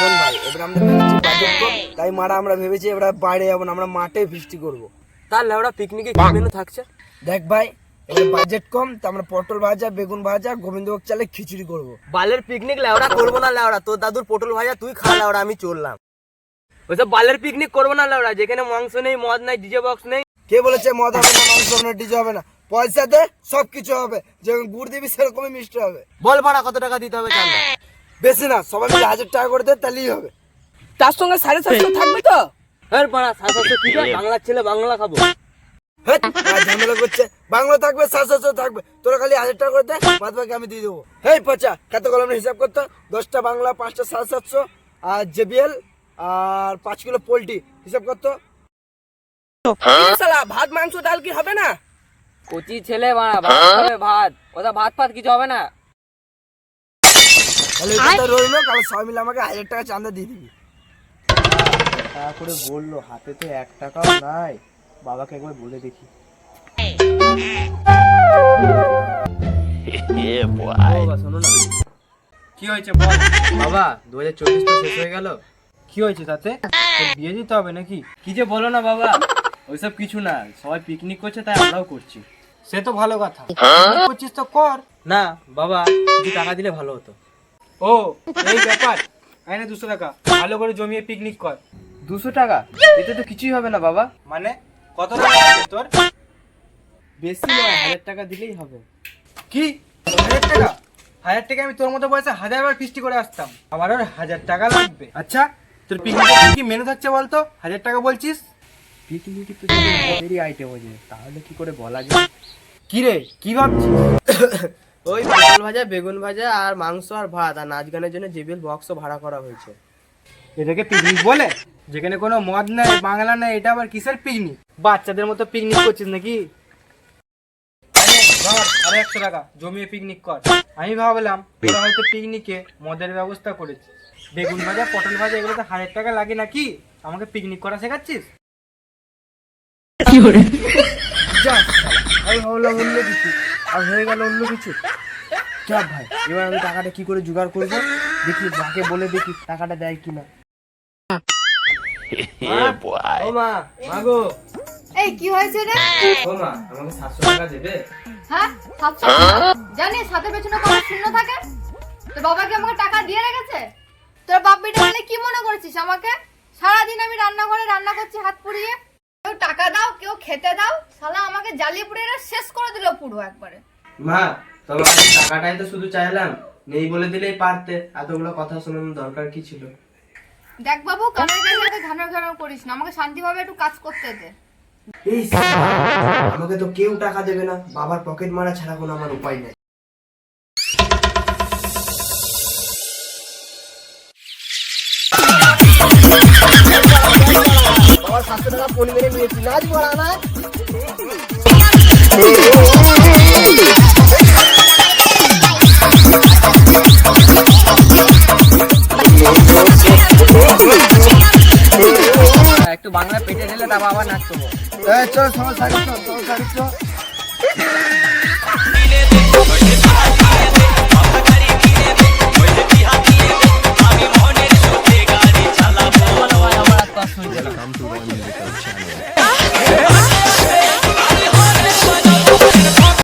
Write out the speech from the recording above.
শোন ভাই, এবার আমরা ভেবেছি বাজেট কম, তাই মারা আমরা ভেবেছি এবার বাইরে যাবো না, আমরা মাঠে ফিস্টি করবো। তাহলে ওরা পিকনিকে কি মেনু থাকছে? দেখ ভাই, এবার বাজেট কম, তা আমরা পটল ভাজা, বেগুন ভাজা, গোবিন্দভোগ চালে খিচুড়ি করবো। বালের পিকনিক লেওড়া করবো না লেওড়া, তোর দাদুর পটল ভাজা তুই খা লেওড়া, আমি চললাম। ওইসব বালের পিকনিক করবো না লেওড়া, যেখানে মাংস নেই, মদ নাই, ডিজে বক্স নেই। কে বলেছে মদ হবে না, মাংস হবে না, ডিজে হবে না? পয়সা দে, সবকিছু হবে। যেমন গুড় দিবি সেরকমই মিষ্টি হবে। বল ভাড়া কত টাকা দিতে হবে চান্দা? বেশি না, সবাই মিলে 1000 টাকা করে দে, তাহলেই হবে। তার সঙ্গে 750 থাকবে তো? এর পাড়া 700 কি রে? বাংলার ছেলে বাংলা খাবো। হেৎ, আর ঝামেলা করছে। বাংলা থাকবে, 700 থাকবে, তোরা খালি 1000 টাকা করে দে, বাদ বাকি আমি দিয়ে দেবো। হেই পচা, কত কলমের হিসাব করতো? 10টা বাংলা, 5টা 700, আর জেবিএল, আর 5 কিলো পোল্ট্রি হিসাব করতো। শালা ভাত মাংস ডাল কি হবে না? কচি ছেলে বাড়া, ভাত খাবে ভাত, ওটা ভাত ফাত কিছু হবে না। তাহলে এটা রইলো, কাল সবাই মিলে আমাকে 1000 টাকা চাঁদা দিয়ে দিবি। টাকা করে বললো, হাতে তো 1 টাকাও নাই। বাবাকে একবার বলে দেখি। বাবা শোনো না। কি হয়েছে বল বাবা 2024 তো শেষ হয়ে গেল, কি হয়েছে তাতে? তোর বিয়ে দিতে হবে নাকি? কি যে বলো না বাবা, ওইসব কিছু না, সবাই পিকনিক করছে তাই আমরাও করছি। সে তো ভালো কথা, পিকনিক করছিস তো কর। না বাবা, কিছু টাকা দিলে ভালো হতো। ও এই ব্যাপার, আইনে 200 টাকা ভালো করে জমিয়ে পিকনিক কর। 200 টাকা? এতে তো কিছুই হবে না বাবা। মানে কত টাকা লাগবে তোর? বেশি নয়, 1000 টাকা দিলেই হবে। কি 1000 টাকা? 1000 টাকা আমি তোর মতো বয়সে 1000 বার ফিস্টি করে আসতাম, আমার আর 1000 টাকা লাগবে? আচ্ছা তোর পিকনিকে কি মেনু থাকছে বলতো? 1000 টাকা বলছিস? পিকনিকে তো মদেরই আইটেম হয়েছে, তাহলে কি করে বলা যায়? কি রে কি ভাবছিস? ওই পটল ভাজা, বেগুন ভাজা, আর মাংস আর ভাত, আর নাচ গানের জন্য জেবিএল বক্সও ভাড়া করা হয়েছে। এটাকে পিকনিক বলে? যেখানে কোনো মদ নাই, বাংলা নাই, এটা আবার কিসের পিকনিক? বাচ্চাদের মতো পিকনিক করছিস নাকি? আরে 100 টাকা জমিয়ে পিকনিক কর। আমি ভাবলাম তোরা হয়তো পিকনিকে মদের ব্যবস্থা করেছিস। বেগুন ভাজা, পটল ভাজা, এগুলো তো 1000 টাকা লাগে নাকি? আমাকে পিকনিক করা শেখাচ্ছিস? যা, আমি ভাবলাম অন্য কিছু, আর হয়ে গেল অন্য কিছু। যা ভাই, এবার আমি টাকাটা কি করে জোগাড় করবো, দেখি মাকে বলে দেখি টাকাটা দেয় কিনা। ও মা, মাগো। এই কি হয়েছে রে? ও মা, আমাকে 700 টাকা দেবে? হ্যাঁ 700 টাকা? জানিস হাতে পেছনে কত শূন্য থাকে? তোর বাবা কি আমাকে টাকা দিয়ে রেখেছে? তোর বাপ বেটা বলে কি মনে করেছিস আমাকে? সারাদিন আমি রান্নাঘরে রান্না করছি হাত পুড়িয়ে, কেউ টাকা দাও, কেউ খেতে দাও, শালা আমাকে জ্বালিয়ে পুড়িয়ে শেষ করে দিল পুরো একবারে। মা, তবে আমি টাকাটাই তো শুধু চাইলাম, নেই বলে দিলেই পারতে, এতগুলো কথা শোনানোর দরকার কি ছিল? দেখ বাবু, কানের কাছে ঘানো ঘানো করিস না, আমাকে শান্তিভাবে একটু কাজ করতে দে। এই আমাকে তো কেউ টাকা দেবে না, বাবার পকেট মারা ছাড়া কোনো আমার উপায় নেই। বাবার 700 টাকা ফোন মেরে নিয়েছি, নাচ বলা না। একটু বাংলা পেটে ঢেলে তারপর আবার নাচ করবো। চল সবাই সারি চল, সবাই সারি চল।